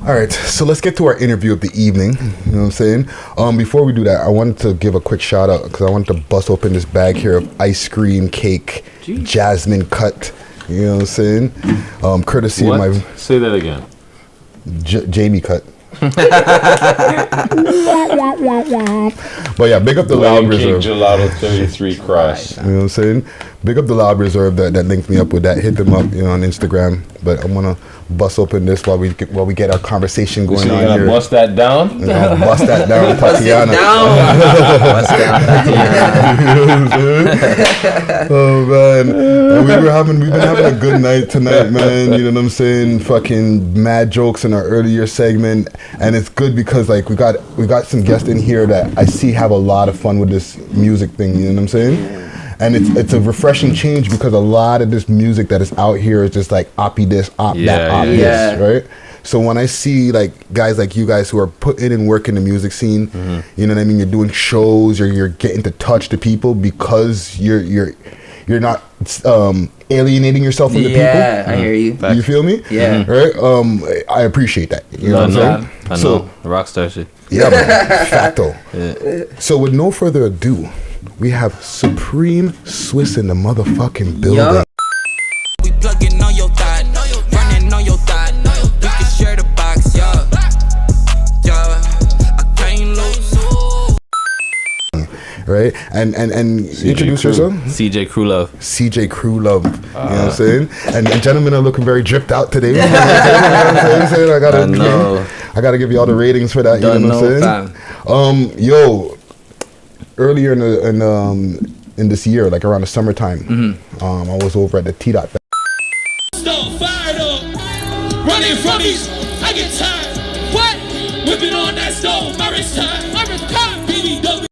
All right, so let's get to our interview of the evening. You know what I'm saying? Before we do that, I wanted to give a quick shout out because I wanted to bust open this bag here of ice cream cake, jasmine cut. You know what I'm saying? Courtesy of my. Say that again. Jamie cut. But yeah, big up the Loud Reserve. Gelato 33 Cross. You know what I'm saying? Big up the Loud Reserve that linked me up with that. Hit them up, on Instagram. But I'm gonna bust open this while we get our conversation going on here. Bust that down? Bust that down, Tatiana. Bust that down. Oh man, and we've been having a good night tonight, man. You know what I'm saying? Fucking mad jokes in our earlier segment, and it's good because like we got some guests in here that I see have a lot of fun with this music thing. You know what I'm saying? And it's a refreshing change because a lot of this music that is out here is just like oppie this, op that, op this, right? So when I see like guys like you guys who are putting in work in the music scene, you know what I mean? You're doing shows, you're getting to touch the people because you're not alienating yourself from the people. Yeah, I hear you. You feel me? Yeah. Right? I appreciate that. You know what I'm saying? I know. Rockstar shit. Yeah, man. Facto. Yeah. So with no further ado, we have Supreme Swiss in the motherfucking building. Yup. We plugging on your thigh, running on your thigh. We can share the box, yeah. I can't lose. Right? And introduce yourself. CJCREWLOVE. CJCREWLOVE. You know what I'm saying? And gentlemen are looking very dripped out today. You know what I'm saying? I gotta give you all the ratings for that. You know what I'm saying? Yo. Earlier in this year, like around the summertime, I was over at the T-Dot. Stone fired up, running from these, I get tired. What? Whipping on that stove, my wrist time, BBW.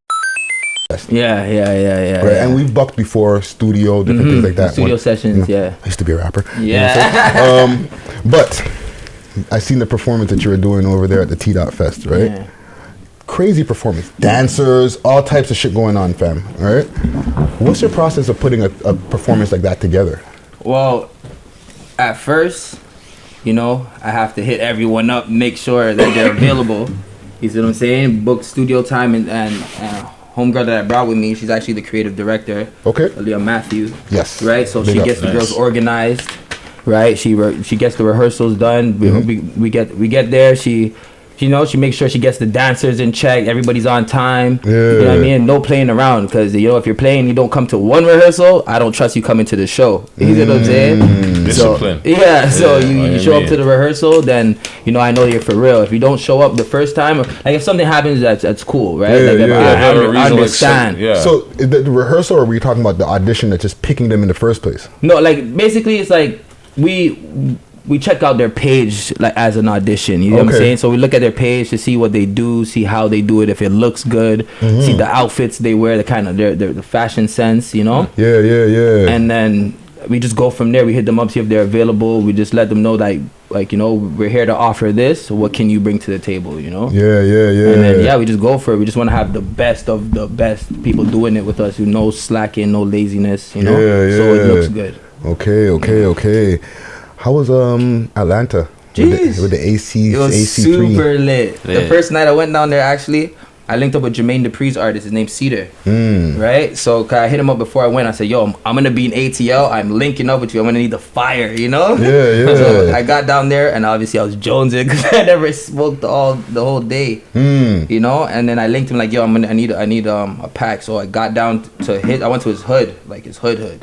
Yeah. Right, and we've bucked before, studio, different things like that. Studio sessions, yeah. I used to be a rapper. Yeah. You know but I seen the performance that you were doing over there at the T-Dot Fest, right? Yeah. Crazy performance, dancers, all types of shit going on, fam. All right, what's your process of putting a performance like that together? Well, at first, I have to hit everyone up, make sure that they're available. You see what I'm saying? Book studio time and homegirl that I brought with me, she's actually the creative director. Okay. Leah Matthew. Yes. Right. So she gets the girls organized. Right. She gets the rehearsals done. We get there. She makes sure she gets the dancers in check. Everybody's on time. Yeah. You know what I mean? No playing around because, if you're playing, you don't come to one rehearsal, I don't trust you coming to the show. You see what I'm saying? Discipline. So you show up to the rehearsal, then, I know you're for real. If you don't show up the first time, like if something happens, that's cool, right? I understand. So the rehearsal, or were you talking about the audition that's just picking them in the first place? No, like basically it's like we check out their page like as an audition, you know what I'm saying? So we look at their page to see what they do, see how they do it, if it looks good, see the outfits they wear, the kind of the fashion sense, Yeah. And then we just go from there. We hit them up, see if they're available. We just let them know like we're here to offer this. So what can you bring to the table, Yeah. And then we just go for it. We just want to have the best of the best people doing it with us, who no slacking, no laziness, So it looks good. Okay. How was Atlanta? With the AC? It was AC3. super lit. The first night I went down there, actually, I linked up with Jermaine Dupri's artist. His name's Cedar. Right? So I hit him up before I went. I said, yo, I'm going to be in ATL. I'm linking up with you. I'm going to need the fire, Yeah. So I got down there, and obviously I was jonesing because I never smoked the whole day. And then I linked him like, yo, I need a pack. So I got down to I went to his hood, like his hood. Okay.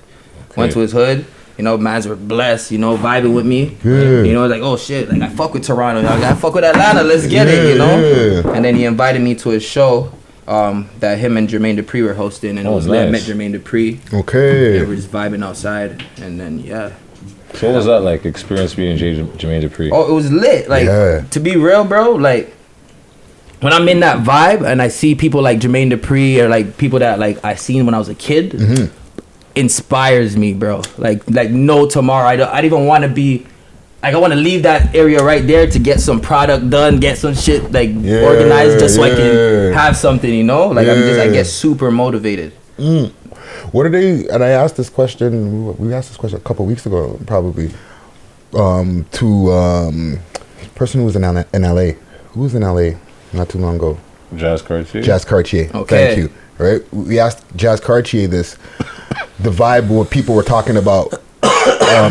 Went to his hood. Mans were blessed, vibing with me. Yeah. Like, oh shit, like I fuck with Toronto, I fuck with Atlanta, let's get it, Yeah. And then he invited me to his show that him and Jermaine Dupri were hosting, and it was lit. I met Jermaine Dupri. Okay. They were just vibing outside, and then So what was that like, experience being Jermaine Dupri? Oh, it was lit. Like, to be real, bro, like when I'm in that vibe and I see people like Jermaine Dupri or like people that like I seen when I was a kid, inspires me, bro. Like no tomorrow. I don't even want to be like, I want to leave that area right there to get some product done, get some shit organized, just so I can have something, like I get super motivated. What are they? And I asked this question. We asked this question a couple weeks ago, probably. person who was in LA. Who was in LA not too long ago? Jazz Cartier. Jazz Cartier. Okay. Thank you. Right. We asked Jazz Cartier this, the vibe what people were talking about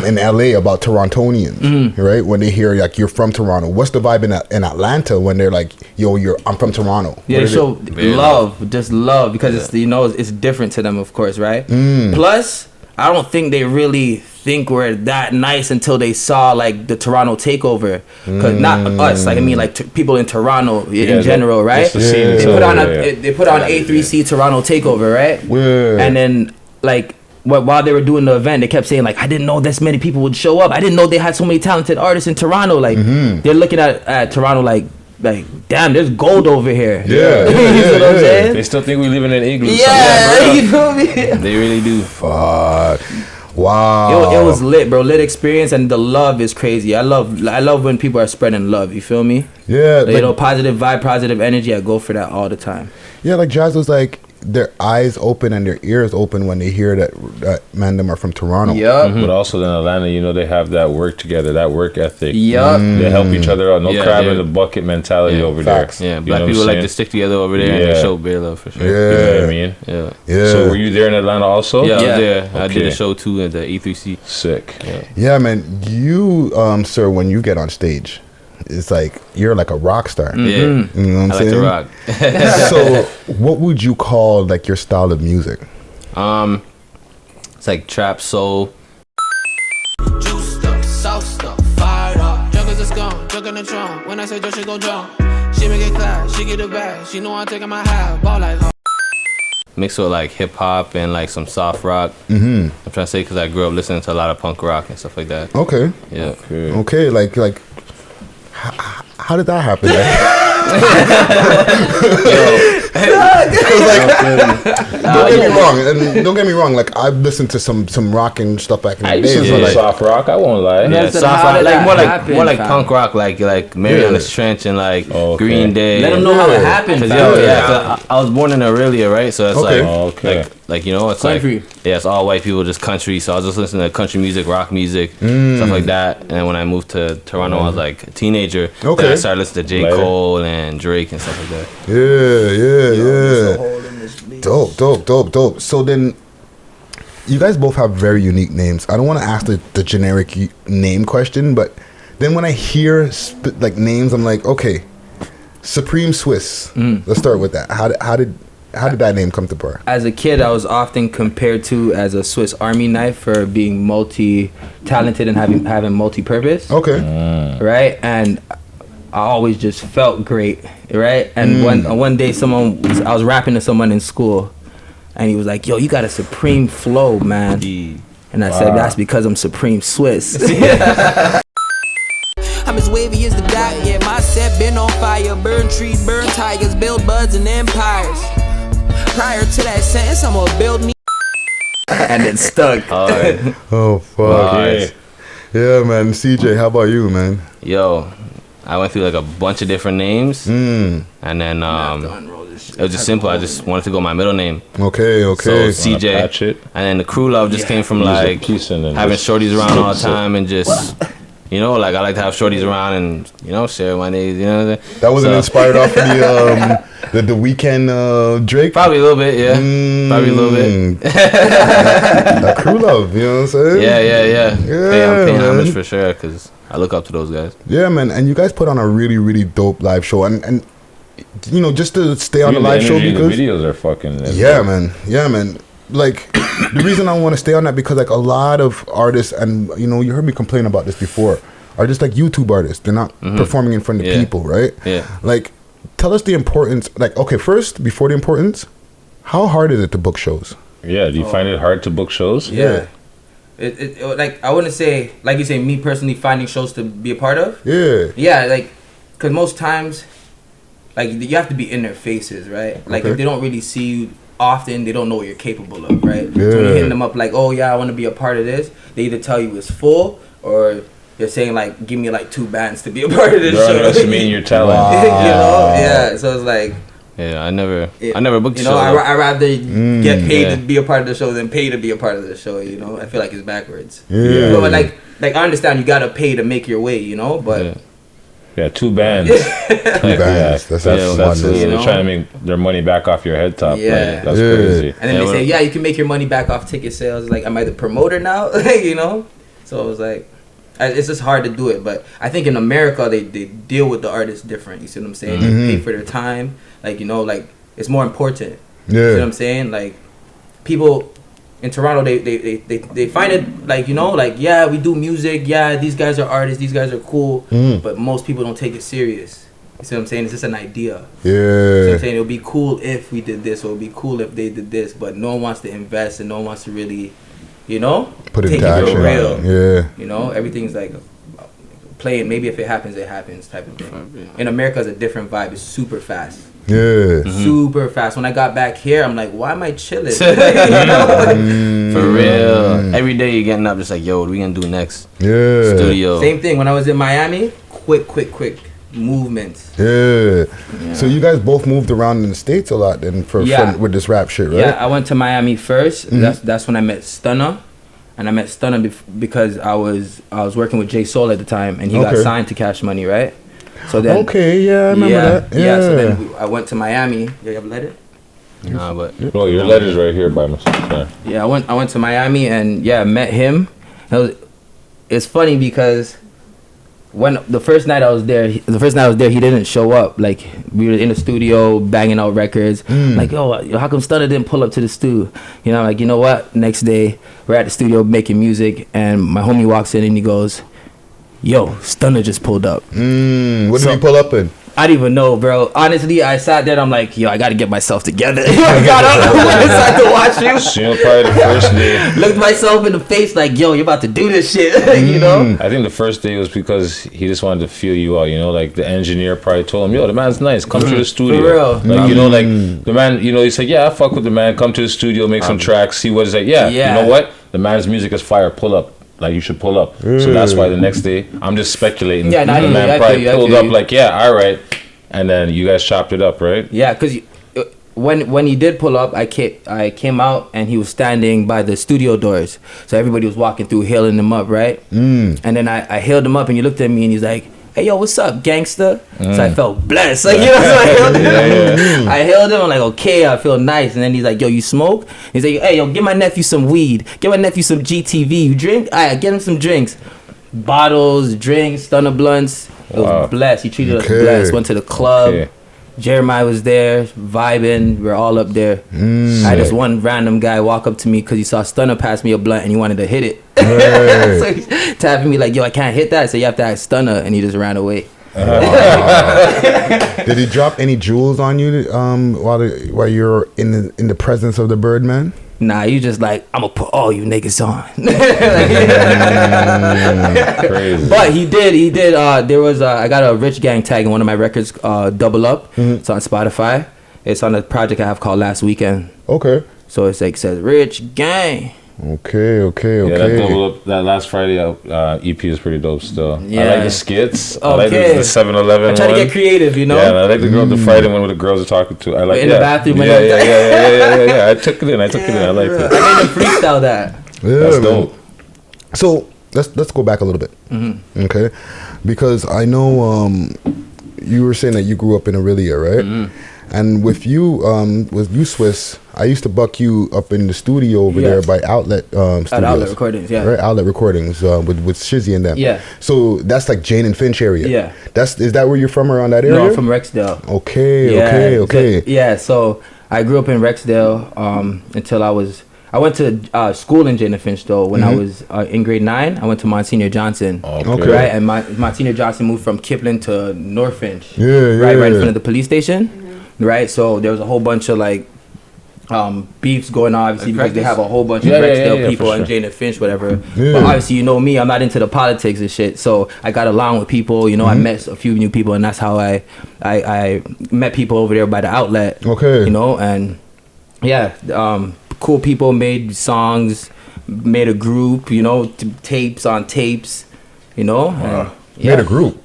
in LA about Torontonians, right? When they hear like you're from Toronto, what's the vibe in Atlanta when they're like, yo, I'm from Toronto? Yeah, What they show love, just love, because it's it's different to them, of course, right? Plus, I don't think they really think we're that nice until they saw like the Toronto takeover, because not us, like I mean like people in Toronto in general, right? They put on A3C Toronto takeover, right? Yeah. And then like while they were doing the event, they kept saying like, I didn't know this many people would show up. I didn't know they had so many talented artists in Toronto. Like they're looking at Toronto like damn, there's gold over here. Yeah. You know what I'm saying? They still think we live in an igloo. Yeah, you feel me? They really do. Fuck. Wow. It was lit, bro. Lit experience, and the love is crazy. I love when people are spreading love. You feel me? Yeah. Like, you know, positive vibe, positive energy. I go for that all the time. Yeah, like Jazz was like, their eyes open and their ears open when they hear that Mandem are from Toronto. Yup. But also in Atlanta, you know, they have that work together, that work ethic. Yup. They help each other out. No Yeah, crab yeah. in the bucket mentality over Facts. there. Yeah, You black know what people I'm like saying? to stick together over there and Yeah. show bare love for sure. You know what I mean? Yeah. Yeah. So were you there in Atlanta also? Yeah, I was Yeah. there. I did Okay. a show too at the E3C. Sick. Yeah, man. You, sir, when you get on stage, it's like you're like a rock star. Yeah. You know what I'm I like saying? to rock. So, what would you call like your style of music? It's like trap soul. Juiced up, sauced up, fired up. Juggers is gone, jugging the trunk. When I say jump, she gon' jump. She make it clap, she get it back. She know I'm taking my half, ball like her. Mixed with like hip hop and like some soft rock. I'm trying to say because I grew up listening to a lot of punk rock and stuff like that. Okay. Yeah. Okay. Like, how did that happen? Don't get me wrong. Like I've listened to some rock and stuff back in the I day. used to so, listen to like, soft rock. I won't lie. Yeah, That's soft how rock, did like that more happen, like fam? punk rock, like Mariana's Trench and like Okay. Green Day. Let them know how it happened. Cause fam. I was born in Aurelia, right? So it's Okay. Okay. like you know, it's Country. like it's all white people, just country. So I was just listening to country music, rock music, stuff like that. And then when I moved to Toronto, I was like a teenager. Okay. Then I started listening to J. Later. Cole and Drake and stuff like that. Yeah. Dope. So then, you guys both have very unique names. I don't want to ask the generic name question, but then when I hear like names, I'm like, okay, Supreme Swiss. Let's start with that. How did that name come to bear? As a kid, I was often compared to as a Swiss Army knife for being multi-talented and having multi-purpose. Okay. Right? And I always just felt great, right? And one day I was rapping to someone in school, and he was like, yo, you got a supreme flow, man. And I said, that's because I'm Supreme Swiss. I'm as wavy as the guy, yeah, my set been on fire. Burn trees, burn tigers, build buds and empires. Prior to that sentence, I'm gonna build me. And it stuck. Oh fuck. Okay. Yeah, man. CJ, how about you, man? Yo, I went through like a bunch of different names, and then it was just simple. I just wanted to go my middle name. Okay. So CJ, patch it. and then the crew love just came from like having shorties around all the time and just. You know, like I like to have shorties around and share my names. You know what I'm saying? That wasn't inspired off of the weekend Drake. Probably a little bit, yeah. Probably a little bit. That crew love, you know what I'm saying? Yeah. Yeah, I'm paying man. homage for sure because I look up to those guys. Yeah, man. And you guys put on a really, really dope live show, and just to stay on the live show The because videos are fucking. yeah, man. Like the reason I want to stay on that because like a lot of artists, and you heard me complain about this before, are just like YouTube artists. They're not performing in front of people, right? Yeah. Like, tell us the importance. Like, okay, first before the importance, how hard is it to book shows? Yeah. Do you find it hard to book shows? Yeah. It like I wouldn't say like you say me personally finding shows to be a part of. Yeah. Yeah, like because most times, like you have to be in their faces, right? Like Okay. if they don't really see you often, they don't know what you're capable of, right? Yeah. So when you hitting them up like, oh yeah, I want to be a part of this, they either tell you it's full or they're saying like, give me like 2 bands to be a part of this They're show. underestimating your talent. Yeah. So it's like. Yeah, I never booked a show. I rather get paid Yeah. to be a part of the show than pay to be a part of the show. I feel like it's backwards. Yeah. But like like I understand you gotta pay to make your way, you know, but. Yeah, 2 bands. That's they're trying to make their money back off your head top. Yeah, that's crazy. And then they say, yeah, you can make your money back off ticket sales. Like, am I the promoter now? You know? So it was like, it's just hard to do it. But I think in America, they deal with the artists different. You see what I'm saying? They pay for their time. Like, you know, like, it's more important. You see what I'm saying? Like, people in Toronto, they find it like, you know, like, yeah, we do music, yeah, these guys are artists, these guys are cool, but most people don't take it serious. You see what I'm saying? It's just an idea. Yeah. You see what I'm saying? It would be cool if we did this, or it would be cool if they did this, but no one wants to invest and no one wants to really, you know, put it take into action. Real. Yeah. You know, everything's like playing, maybe if it happens type of thing. In America, it's a different vibe. It's super fast. Yeah. Super fast. When I got back here, I'm like, why am I chilling? For real. Every day you're getting up, just like, yo, what are we gonna do next? Yeah. Studio. Same thing. When I was in Miami, quick movements. Yeah. So you guys both moved around in the States a lot then for with this rap shit, right? Yeah, I went to Miami first. That's when I met Stunner. And I met Stunner because I was working with J Soul at the time, and he got signed to Cash Money, right? So then, I remember that. Yeah. So then I went to Miami. You have a letter? Nah, but well, your letter's right here by myself. Yeah, I went to Miami and met him. It's funny because when the first night I was there, he didn't show up. Like, we were in the studio banging out records. Like, yo, how come Stunner didn't pull up to the studio? You know, like, you know what? Next day we're at the studio making music, and my homie walks in and he goes, yo, Stunner just pulled up. What did he pull up in? I didn't even know, bro. Honestly, I sat there and I'm like, yo, I gotta get myself together. I got up, went inside to watch him. Probably the first day. Looked myself in the face like, yo, you're about to do this shit, you know? I think the first day was because he just wanted to feel you out, you know? Like, the engineer probably told him, yo, the man's nice, come to the studio. For real. Like, you know, like, the man, you know, he said, yeah, I fuck with the man, come to the studio, make some tracks, see what he's like. Yeah, you know what? The man's music is fire, pull up. Like, you should pull up. So that's why the next day, I'm just speculating. Yeah, the man probably pulled up like, yeah, all right. And then you guys chopped it up, right? Yeah, because when he did pull up, I came out and he was standing by the studio doors. So everybody was walking through, hailing him up, right? And then I hailed him up and he looked at me and he's like, hey, yo, what's up, gangster? So I felt blessed. Like, you know, so I hailed him. I hailed him. I'm like, okay, I feel nice. And then he's like, yo, you smoke? He's like, hey, yo, give my nephew some weed. Give my nephew some GTV. You drink? All right, get him some drinks. Bottles, drinks, Stunner blunts. It was blessed. He treated us blessed. Went to the club. Jeremiah was there, vibing. We're all up there. I had this one random guy walk up to me because he saw Stunner pass me a blunt and he wanted to hit it. So he's tapping me like, yo, I can't hit that. So you have to ask Stunner, and he just ran away. Did he drop any jewels on you while you're in the presence of the Birdman? Nah, you just like, I'm gonna put all you niggas on. Crazy. But he did. There was I got a Rich Gang tag in one of my records, Double Up. It's on Spotify. It's on a project I have called Last Weekend. Okay. So it's like, says Rich Gang. Okay. Yeah, that Double Up, that last Friday EP is pretty dope still. Yeah. I like the skits. I like the 7-Eleven I try to get creative, you know? Yeah, and I like the Friday one with the girls are talking to. I like in the bathroom. Yeah. I took it in. I like it. I made him freestyle that. Yeah, that's dope. So let's go back a little bit. Okay? Because I know you were saying that you grew up in Aurelia, right? And with you, Swiss, I used to buck you up in the studio over there by Outlet Studios. At Outlet Recordings, yeah. Right, Outlet Recordings with Shizzy and them. Yeah. So that's like Jane and Finch area. Yeah. Is that where you're from, around that area? No, I'm from Rexdale. Okay. Yeah, so I grew up in Rexdale until I went to school in Jane and Finch though. When I was in grade 9, I went to Monsignor Johnson. Okay. Right, and Monsignor Johnson moved from Kipling to North Finch. Right in front of the police station. Right, so there was a whole bunch of like beefs going on, obviously, because they have a whole bunch of Rexdale people and Jane and Finch, whatever. But obviously, you know me, I'm not into the politics and shit. So I got along with people, you know, I met a few new people, and that's how I met people over there by the Outlet. Okay. You know, and cool people, made songs, made a group, you know, tapes on tapes, you know. Made a group.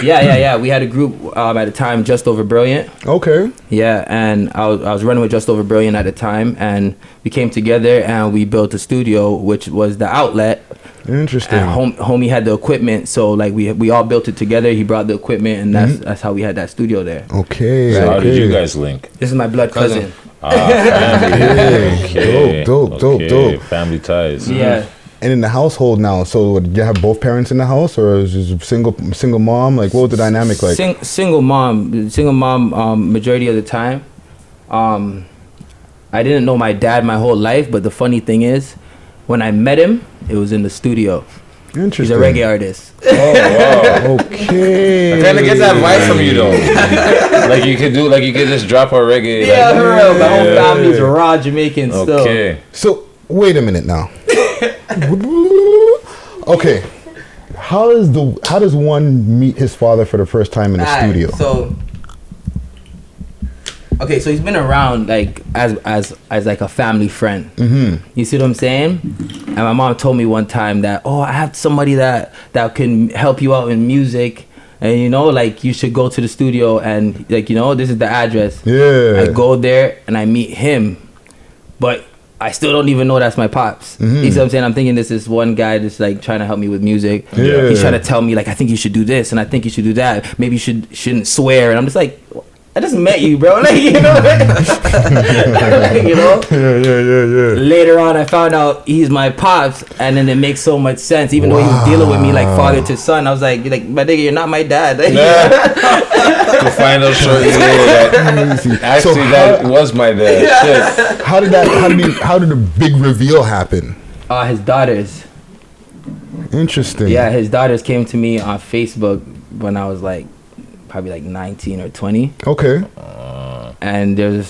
Yeah. We had a group at the time, Just Over Brilliant. Okay. Yeah, and I was running with Just Over Brilliant at the time, and we came together and we built a studio, which was the outlet. Interesting. And homie had the equipment, so like we all built it together. He brought the equipment, and that's how we had that studio there. Okay. So how did you guys link? This is my blood cousin. Family. Okay. Dope. Family ties. Yeah. And in the household now, so do you have both parents in the house, or is it single mom? Like, what was the dynamic like? Single mom. Majority of the time. I didn't know my dad my whole life, but the funny thing is, when I met him, it was in the studio. Interesting. He's a reggae artist. Oh wow. Okay. I kind of get that vibe from you though. like you could just drop a reggae. Yeah, like, for real. My whole family's raw Jamaican still. Okay. So wait a minute now. Okay. How does one meet his father for the first time in the studio? So he's been around like as like a family friend. Mm-hmm. You see what I'm saying? And my mom told me one time that, I have somebody that can help you out in music, and like you should go to the studio, and like this is the address. Yeah. I go there and I meet him, but I still don't even know that's my pops. Mm-hmm. You see what I'm saying? I'm thinking this is one guy that's like trying to help me with music. Yeah. He's trying to tell me like, I think you should do this and I think you should do that. Maybe you shouldn't swear. And I'm just like, I just met you, bro. Like, Yeah. Later on, I found out he's my pops, and then it makes so much sense. Even though he was dealing with me like father to son, I was like, my nigga, you're not my dad. To find out shortly later that actually that was my dad. Yeah. Shit. How did the big reveal happen? His daughters. Interesting. Yeah, his daughters came to me on Facebook when I was like probably like 19 or 20. Okay. And they're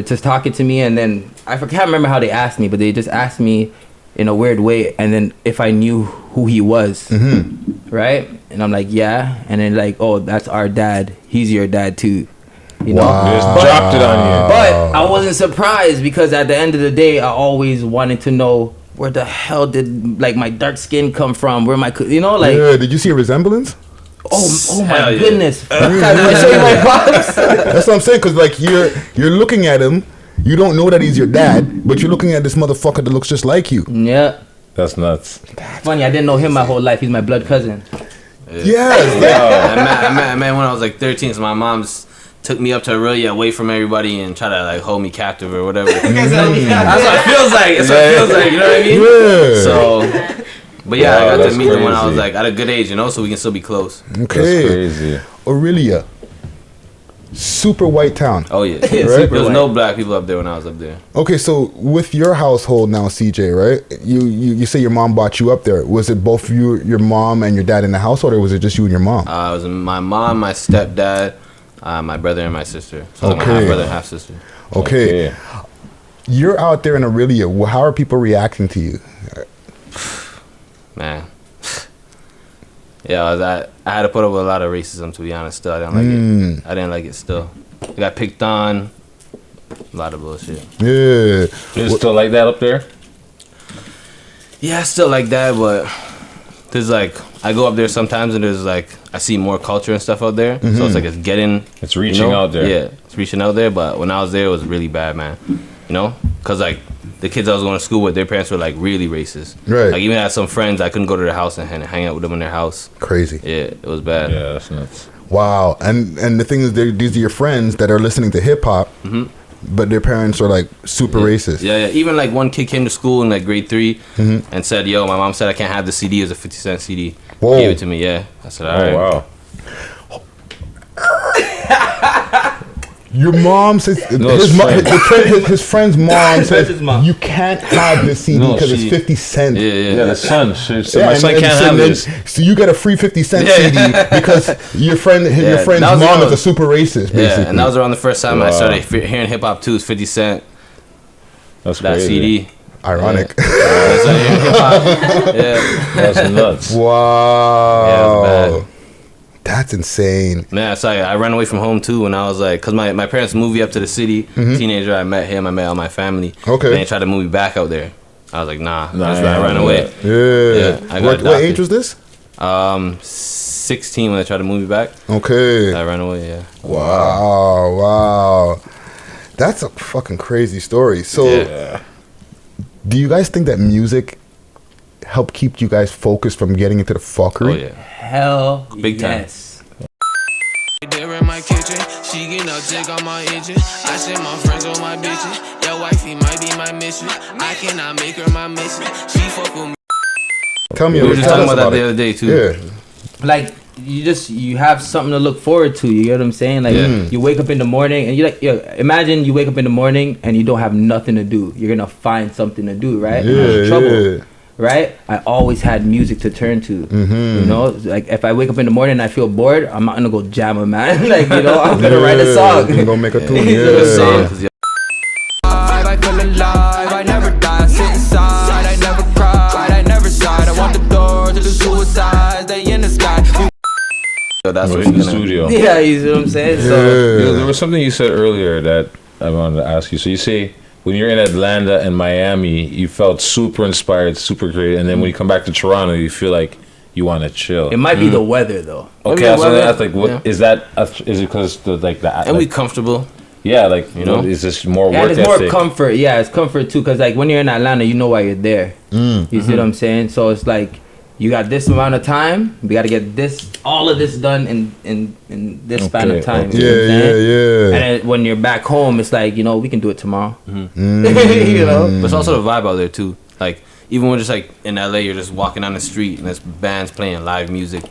just talking to me, and then I can't remember how they asked me, but they just asked me in a weird way, and then if I knew who he was, right? And I'm like, yeah. And then like, oh, that's our dad. He's your dad too. You know, just dropped it on you. But I wasn't surprised, because at the end of the day, I always wanted to know where the hell did like my dark skin come from? Where my, yeah. Did you see a resemblance? Oh my goodness! I show you my pops. That's what I'm saying. Cause like you're looking at him, you don't know that he's your dad, but you're looking at this motherfucker that looks just like you. Yeah. That's nuts. Funny, I didn't know him my whole life. He's my blood cousin. Yes. I met when I was like 13, so my mom's took me up to Aurelia away from everybody and try to like hold me captive or whatever. That's what it feels like. That's what it feels like. You know what I mean? Yeah. So, but yeah, I got to meet them when I was like at a good age, so we can still be close. Okay. That's crazy. Aurelia. Super white town. Oh yeah. Right? There was no black people up there when I was up there. Okay, so with your household now, CJ, right? You say your mom brought you up there. Was it both you, your mom, and your dad in the household, or was it just you and your mom? It was my mom, my stepdad, my brother, and my sister. So like my half brother and half sister. Okay. You're out there in Aurelia. How are people reacting to you? Man. Yeah, I had to put up with a lot of racism, to be honest. Still, I didn't like it. I didn't like it still. I got picked on. A lot of bullshit. Yeah. Is it still like that up there? Yeah, still like that, but there's like, I go up there sometimes and there's like, I see more culture and stuff out there. So it's like, it's reaching out there. Yeah, it's reaching out there, but when I was there, it was really bad, man. Because like, the kids I was going to school with, their parents were like really racist. Right. Like even had some friends, I couldn't go to their house and hang out with them in their house. Crazy. Yeah, it was bad. Yeah, that's nuts. Wow. And the thing is, these are your friends that are listening to hip hop, but their parents are like super racist. Yeah. Even like one kid came to school in like grade 3 and said, "Yo, my mom said I can't have the CD. It was a 50-cent CD." Whoa. Gave it to me. Yeah. I said, "All right." Wow. Your mom says his friend's mom says you can't have this CD because it's 50 cents. Yeah, the son. So my son can't have this. So you get a free 50-cent CD because your friend's mom is a super racist. Basically. Yeah, and that was around the first time I started hearing hip hop too. It's 50 Cent. That's that crazy. CD. Ironic. That's nuts. Wow. Yeah, it was bad. That's insane. Man, sorry, I ran away from home too when I was like, cause my parents moved me up to the city. Teenager, I met him, I met all my family. Okay. And they tried to move me back out there. I was like, nah, I ran away. Yeah. I got What age was this? 16 when they tried to move me back. Okay. I ran away. Yeah. Wow. That's a fucking crazy story. So, do you guys think that music helped keep you guys focused from getting into the fuckery? Oh yeah. Hell, Big time. yes. There in my kitchen, she get no dick on my engine. I send my friends on my bitches. Your wifey might be my mission. I cannot make her my mission. She fuck with me. Tell me, We were just talking about that it. the other day too. Yeah. Like you have something to look forward to. You get what I'm saying? Like you wake up in the morning and you like, imagine you wake up in the morning and you don't have nothing to do. You're gonna find something to do, right? Trouble. Right? I always had music to turn to. You know, like if I wake up in the morning and I feel bored, I'm not gonna go jam a man. Like, you know, I'm gonna write a song. You're gonna make a tune. I feel alive, I never die, sit inside, I never cried, I never sighed, I want the door to the suicides, they in the sky. So that's what in the studio. Yeah, you see what I'm saying? So There was something you said earlier that I wanted to ask you. So you say when you're in Atlanta and Miami, you felt super inspired, super great, and then when you come back to Toronto, you feel like you want to chill. it might be the weather though. Okay, so that's like, what is that? Is it because the like that? And we comfortable. Yeah, like you know, is this more Yeah, work it's more ethic? comfort. Yeah, it's comfort too. Cause like when you're in Atlanta, you know why you're there. You see what I'm saying? So it's like you got this amount of time. We got to get all of this done in this span of time. You know what I'm saying? And then when you're back home, it's like, you know, we can do it tomorrow. You know, But it's also the vibe out there too. Like even when just like in LA, you're just walking down the street and there's bands playing live music,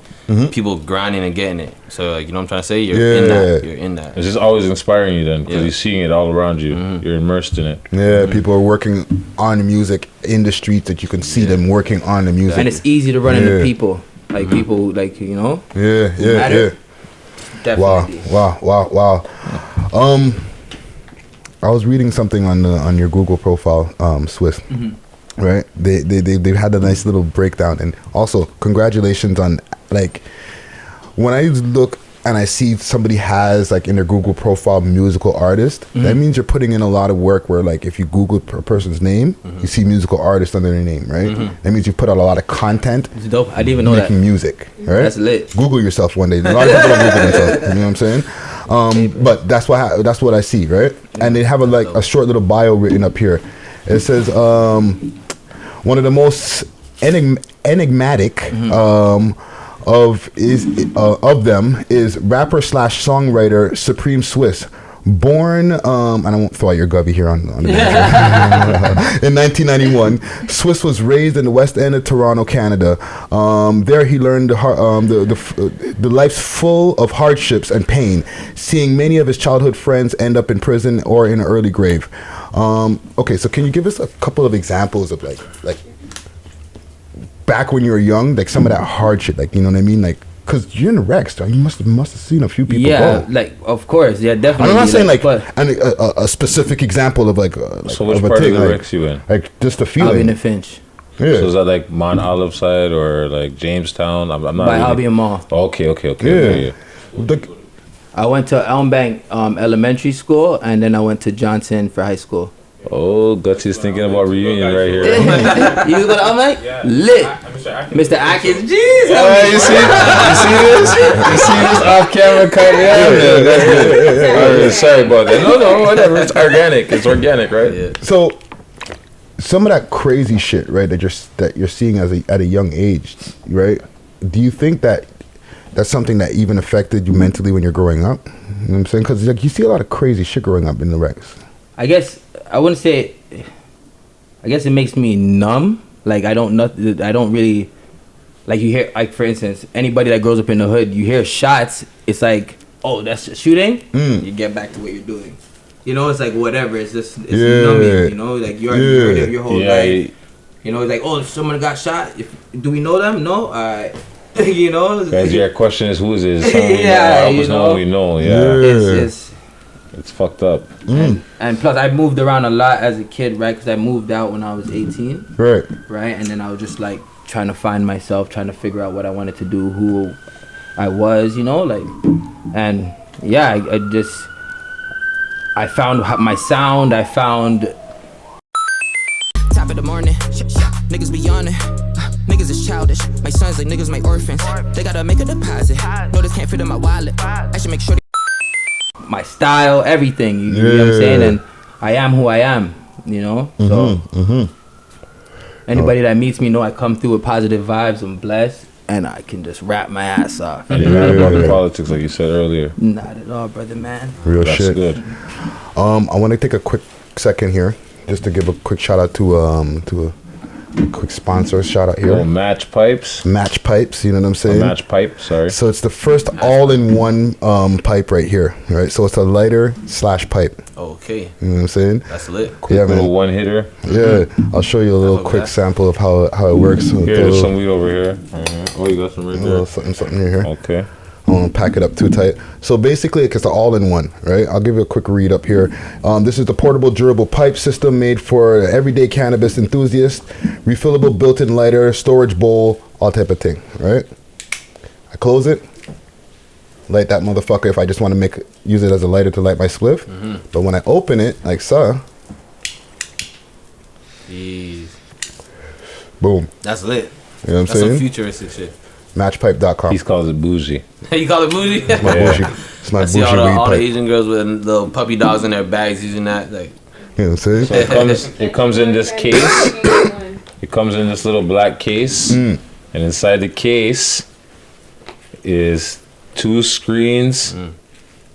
people grinding and getting it. So like, you know what I'm trying to say? You're in that. You're in that. It's just always inspiring you then, because you're seeing it all around you. You're immersed in it. Yeah, people are working on the music in the streets that you can see them working on the music. and it's easy to run into people. Like people, like, you know. Yeah. Definitely. Wow. I was reading something on your Google profile, Swiss. Right, they've had a nice little breakdown, and also congratulations on, like, when I look and I see somebody has like in their Google profile musical artist, that means you're putting in a lot of work. Where like if you Google a person's name, you see musical artist under their name, right? That means you put out a lot of content. It's dope. I didn't even know making that. music, right? That's lit. Google yourself one day. A lot of people don't Google themselves. You know what I'm saying? But that's what I see, right? And they have a short little bio written up here. It says one of the most enigmatic of them is rapper / songwriter Supreme Swiss. Born, and I won't throw out your gubby here on the in 1991, Swiss was raised in the West End of Toronto, Canada. There he learned the life's full of hardships and pain, seeing many of his childhood friends end up in prison or in an early grave. Okay, so can you give us a couple of examples of like back when you were young, like some of that hard shit, like, you know what I mean, like, cause you're in the Rex, you must have seen a few people go. Like, of course, yeah, definitely. I'm not saying a specific example of like so which part of the Rex you in? Like just a feeling. Albion and Finch. Yeah. So is that like Mount Olive side or like Jamestown? I'm not. By Albion Mall. Okay. Yeah. I went to Elmbank Elementary School, and then I went to Johnson for high school. Oh, Gutsy's thinking about reunion right here. You was going to Elmbank? Yeah. Lit. Mr. Atkins. Jeez. You see this? You see this off camera cut? Yeah. That's good. Sorry about that. No, whatever. It's organic. It's organic, right? Yeah. So some of that crazy shit, right, that you're seeing at a young age, right? Do you think that that's something that even affected you mentally when you're growing up? You know what I'm saying? Because like you see a lot of crazy shit growing up in the Rex. I guess I wouldn't say. I guess it makes me numb. Like I don't really, like you hear, like for instance, anybody that grows up in the hood, you hear shots. It's like, oh, that's just shooting. You get back to what you're doing. You know, it's like whatever. It's just numbing. You know, like you already heard it your whole life. You know, it's like, oh, someone got shot. Do we know them? No. All right. You know. Guys, your question is, who is it? Yeah, you know. We know. Yeah. It's fucked up. And plus, I moved around a lot as a kid, right? Because I moved out when I was 18. Right. And then I was just like trying to find myself, trying to figure out what I wanted to do, who I was, you know, like, and yeah, I found my sound. I found. Top of the morning, niggas be yawning. Niggas is childish. My sons like niggas, my orphans. They gotta make a deposit. No, this can't fit in my wallet. I should make sure. My style, everything. You know what I'm saying? And I am who I am. You know. So anybody that meets me know I come through with positive vibes. I'm blessed, and I can just rap my ass off. And you're not about the politics like you said earlier. Not at all, brother, man. Real That's shit. good. I want to take a quick second here just to give a quick shout out to a quick sponsor shout out here. Oh, Match Pipes. Match Pipes, you know what I'm saying? Match Pipe, sorry. So it's the first all-in-one pipe right here, right? So it's a lighter / pipe. Okay. You know what I'm saying? That's lit. Yeah, Little man. one hitter. Yeah, I'll show you a little quick sample of how it works. So Here, there's some weed over here. Oh, you got some right a little there. something in here. Okay. I don't want to pack it up too tight. So basically, it's an all-in-one, right? I'll give you a quick read up here. This is the portable durable pipe system made for everyday cannabis enthusiast. Refillable built-in lighter, storage bowl, all type of thing, right? I close it, light that motherfucker if I just want to use it as a lighter to light my spliff. But when I open it, like so, Jeez. boom. That's lit. You know what I'm That's some saying? futuristic shit. Matchpipe.com. He calls it bougie. You call it bougie? It's my bougie, it's my I see bougie all the weed pipe. Asian girls with little puppy dogs in their bags using that. Like, You know what I'm saying? So it comes in this case. It comes in this little black case. And inside the case is 2 screens and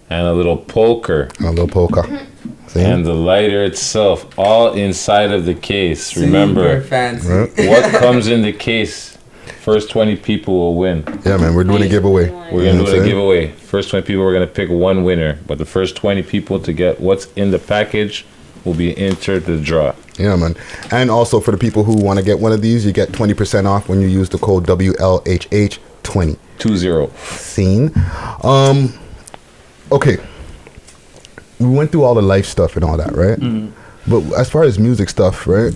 a little poker. A little polka. See? And the lighter itself, all inside of the case. Remember, Super fancy. what comes in the case, first 20 people will win. Yeah, man, we're doing a giveaway. We're going to do a giveaway. First 20 people, we're going to pick one winner. But the first 20 people to get what's in the package will be entered to the draw. Yeah, man. And also for the people who want to get one of these, you get 20% off when you use the code WLHH20. 20. Scene. Okay. We went through all the life stuff and all that, right? But as far as music stuff, right?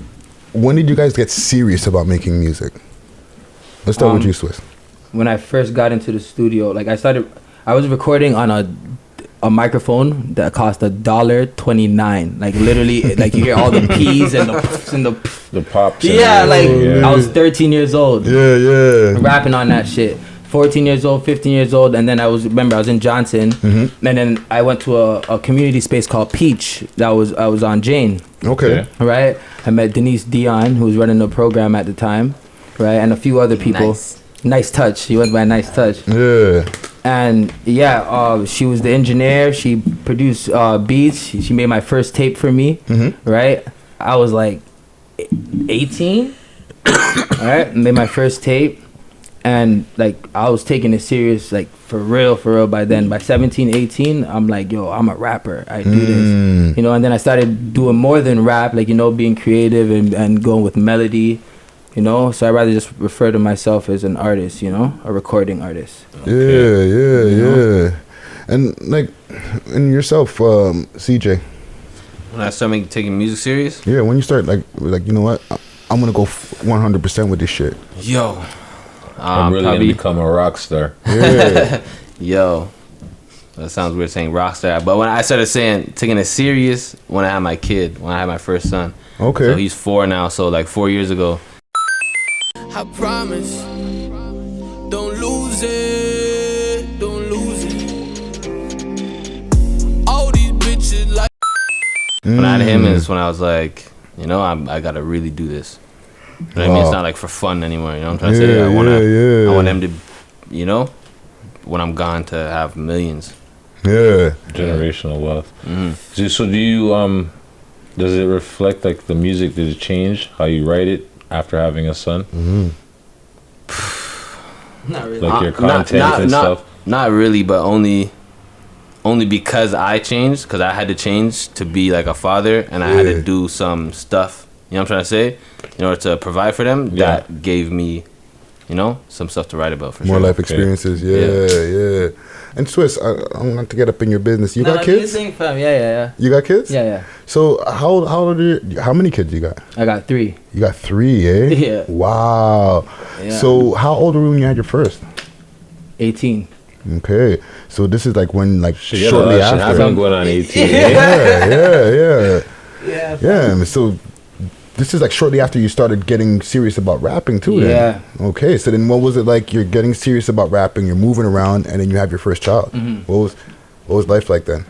When did you guys get serious about making music? Let's start with you, Swiss. When I first got into the studio, like I was recording on a microphone that cost $1.29. Like literally, like you hear all the P's and the P's and The pops. yeah, like I was 13 years old. Yeah. Rapping on that shit. 14 years old, 15 years old, and then I was in Johnson, and then I went to a community space called Peach. I was on Jane. Okay. Right. I met Denise Dion, who was running the program at the time, right, and a few other people. Nice Touch. She went by Nice Touch. Yeah. And yeah, she was the engineer. She produced beats. She made my first tape for me. Right. I was like 18. All right. Made my first tape. And like I was taking it serious, like for real by then. By 17, 18, I'm like, yo, I'm a rapper. I do this, you know. And then I started doing more than rap, like, you know, being creative and going with melody, you know. So I rather just refer to myself as an artist, you know, a recording artist. Yeah. And like, and yourself, CJ. when I started taking music serious. Yeah, when you start like you know what, I'm gonna go 100% with this shit. Yo. I'm really gonna become a rock star. Yeah. Yo, that sounds weird saying rock star, but when I started taking it serious when I had my kid, when I had my first son. Okay. So he's 4 now, so like 4 years ago. I promise, don't lose it, don't lose it. All these bitches like. When I had him is when I was like, you know, I gotta really do this. You know what I mean? It's not like for fun anymore. You know what I'm trying to say? I want them to, you know, when I'm gone to have millions. Yeah. Generational wealth. Mm-hmm. So do you does it reflect like the music? Did it change how you write it after having a son? Mm-hmm. Not really. Like your content and stuff. Not really, but only because I changed, because I had to change to be like a father, and I had to do some stuff. You know what I'm trying to say? In order to provide for them, that gave me, you know, some stuff to write about for More sure. life experiences. Yeah. And Swiss, I don't want to get up in your business. You got kids? Yeah. You got kids? Yeah. So how many kids you got? I got 3. You got 3, eh? Yeah. Wow. Yeah. So how old were you when you had your first? 18. Okay. So this is like when shortly after. I'm going on 18. Yeah. Yeah. Yeah. So this is like shortly after you started getting serious about rapping too. Yeah. Then. Okay. So then, what was it like? You're getting serious about rapping. You're moving around, and then you have your first child. What was life like then?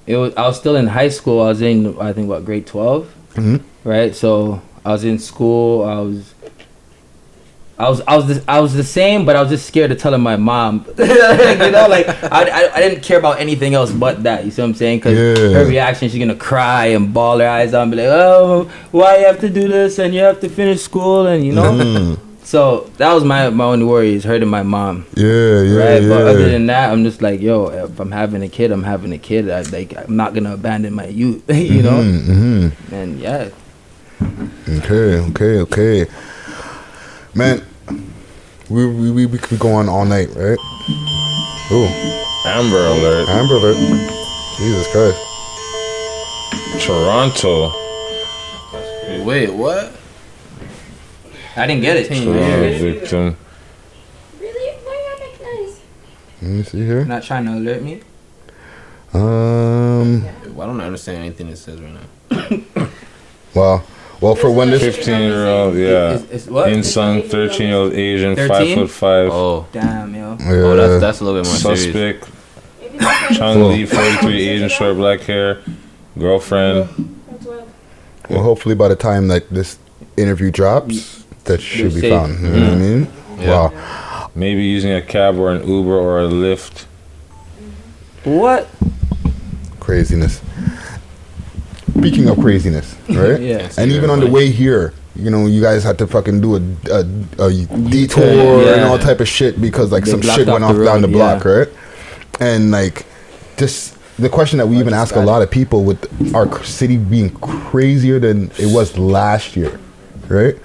I was still in high school. I was in, I think, grade 12. Right. So I was in school. I was the same, but I was just scared of telling my mom. You know, like I didn't care about anything else but that. You see what I'm saying? Because her reaction, she's gonna cry and bawl her eyes out and be like, "Oh, why you have to do this and you have to finish school?" And you know. So that was my only worry, is hurting my mom. Right. But other than that, I'm just like, yo, if I'm having a kid, I'm having a kid. I'm not gonna abandon my youth. You know. And yeah. Okay. Man, we could go on all night, right? Ooh. Amber Alert. Jesus Christ. Toronto. Wait, what? I didn't get it. Toronto victim. Really? Why not make noise? Let me see here. Not trying to alert me. Why don't I understand anything it says right now? Well, for when this 15-year-old, It's what? Insung, 13-year-old Asian, 13? 5'5". Oh, Damn, yo. oh, that's a little bit more serious. Suspect, Chung Lee, 43, Asian, short black hair, girlfriend. That's wild. well, hopefully by the time that this interview drops, that should be safe. found. You know what I mean? Yeah. Wow. Maybe using a cab or an Uber or a Lyft. What? Craziness. Speaking of craziness, right? Yeah. And even on the way here, you know, you guys had to fucking do a detour and all type of shit because like They some blocked shit went off off the down the road, block, right? And like, just the question that we even ask a lot of people with our city being crazier than it was last year, right?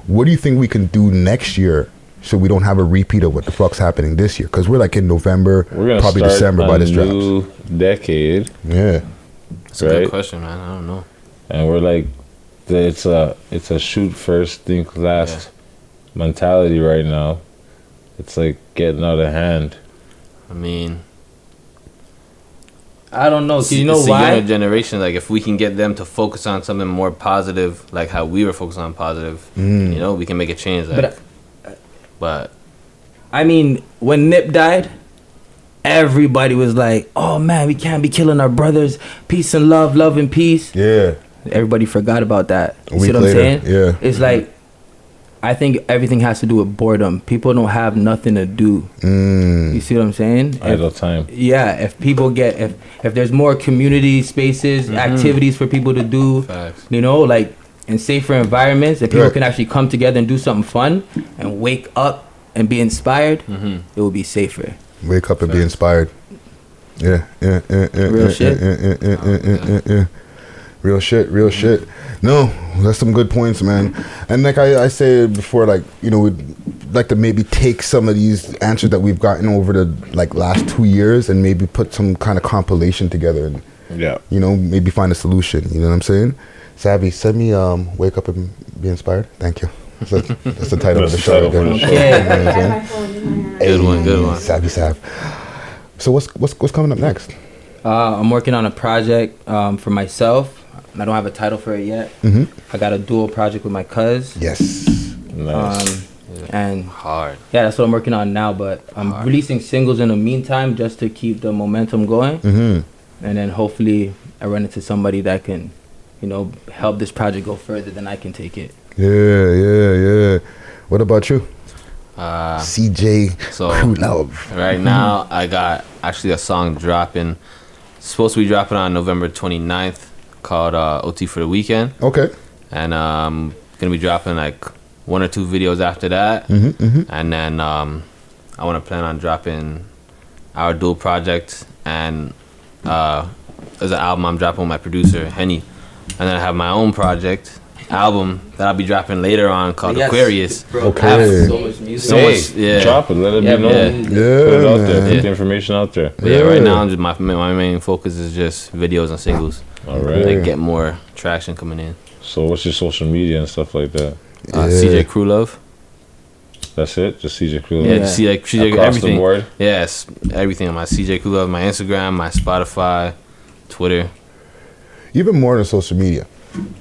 What do you think we can do next year so we don't have a repeat of what the fuck's happening this year? Because we're like in November, We're gonna probably start December by this a drops. new decade, Yeah. It's a right? good question, man. I don't know. And we're like, it's a shoot first, think last mentality right now. It's like getting out of hand. I mean, I don't know. Do you know it's the why? younger generation. Like, if we can get them to focus on something more positive, like how we were focused on positive, you know, we can make a change. Like, but I mean, when Nip died, everybody was like, "Oh man, we can't be killing our brothers. Peace and love, love and peace." Yeah. Everybody forgot about that. You A see week what I'm later, saying? yeah. It's like, I think everything has to do with boredom. People don't have nothing to do. You see what I'm saying? Idle time. Yeah, if people get if there's more community spaces, activities for people to do, Facts. you know, like in safer environments, and people Right. can actually come together and do something fun and wake up and be inspired, it will be safer. Wake up and be inspired. Yeah. Real shit. Yeah. Real shit. No, that's some good points, man. And like I said before, like, you know, we'd like to maybe take some of these answers that we've gotten over the like last 2 years and maybe put some kind of compilation together and, Yeah. you know, maybe find a solution. You know what I'm saying? Savy, send me Wake Up and Be Inspired. Thank you. That's the title of the That's the show. title right for there. the Yeah. You know what I'm I saying? have my phone in my hand. Good one, good one. Savvy Sav. So what's coming up next? I'm working on a project for myself. I don't have a title for it yet. I got a dual project with my cuz. Yes. Nice. And hard. yeah, that's what I'm working on now. But I'm releasing singles in the meantime just to keep the momentum going. And then hopefully I run into somebody that can, you know, help this project go further than I can take it. Yeah. What about you? So CJCREWLOVE. right now, I got actually a song dropping. Supposed to be dropping on November 29th, called OT for the Weekend. Okay. And gonna be dropping like 1 or 2 videos after that. And then I want to plan on dropping our dual project, and there's an album I'm dropping with my producer Henny, and then I have my own project album that I'll be dropping later on called Yes. Aquarius. Bro, Okay. I have so much music. So much, yeah. Drop it. Let it Yeah, be known. Yeah, Put it out there. man. Put the information out there. But yeah, right now I'm just, my main focus is just videos and singles. All right. Like get more traction coming in. So what's your social media and stuff like that? CJCREWLOVE. That's it? Just CJCREWLOVE? Yeah, just CJ Across everything. the board? Yes, everything on my CJCREWLOVE, my Instagram, my Spotify, Twitter. Even more than social media.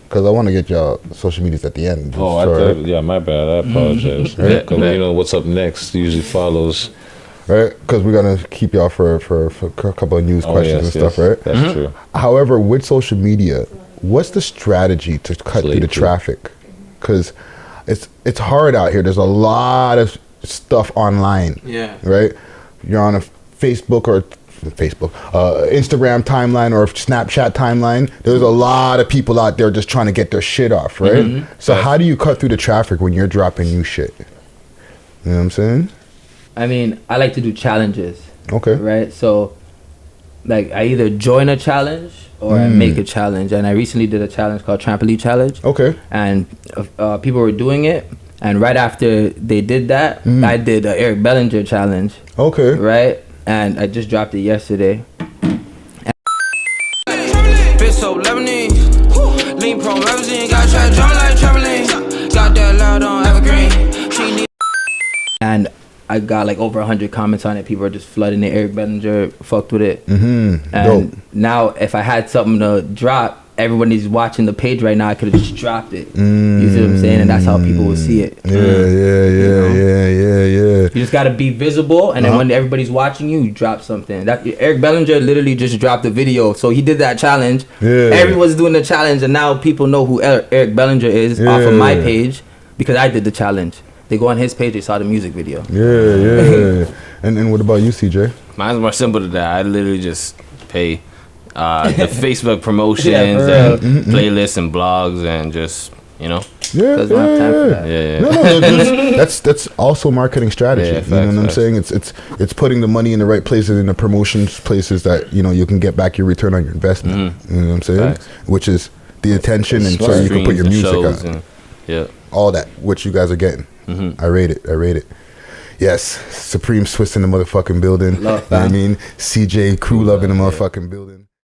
Because I want to get y'all social medias at the end. Oh, I Sorry. thought, yeah, my bad. I apologize. Right. Because you know what's up next usually follows. Right, because we're gonna keep y'all for a couple of news questions and stuff, right? That's true. However, with social media, what's the strategy to cut through the traffic? Because it's hard out here. There's a lot of stuff online. Yeah. Right. You're on a Instagram timeline or Snapchat timeline. There's a lot of people out there just trying to get their shit off, right? So how do you cut through the traffic when you're dropping new shit? You know what I'm saying? I mean, I like to do challenges. Okay. Right? So, like, I either join a challenge or I make a challenge. And I recently did a challenge called Trampoline Challenge. Okay. And people were doing it. And right after they did that, I did a Eric Bellinger challenge. Okay. Right? And I just dropped it yesterday. Bitch so Lebanese. Lean Pro magazine. Got shot jump like trampoline. Got that loud on evergreen. She need. And I got like over 100 comments on it. People are just flooding it. Eric Bellinger fucked with it. And Dope. now if I had something to drop, everybody's watching the page right now. I could have just dropped it. You see what I'm saying? And that's how people will see it. Yeah. You just gotta be visible, and then when everybody's watching you, you drop something. That Eric Bellinger literally just dropped a video, so he did that challenge. Yeah. Everyone's doing the challenge, and now people know who Eric Bellinger is off of my page because I did the challenge. They go on his page, they saw the music video. Yeah. And what about you, CJ? Mine's more simple than that. I literally just pay the Facebook promotions, Yeah, and playlists and blogs, and just, you know. Yeah, Doesn't have time for that. Yeah. No, that's also marketing strategy. Yeah, you know what I'm facts. saying? It's putting the money in the right places, in the promotions places that you can get back your return on your investment. You know what I'm saying? Facts. Which is the attention, and so you can put your Streams and music shows out. and, yeah. All that, which you guys are getting. I rate it. Yes, Supreme Swiss in the motherfucking building. Love, You know what I mean? CJ Crew Love in the motherfucking building.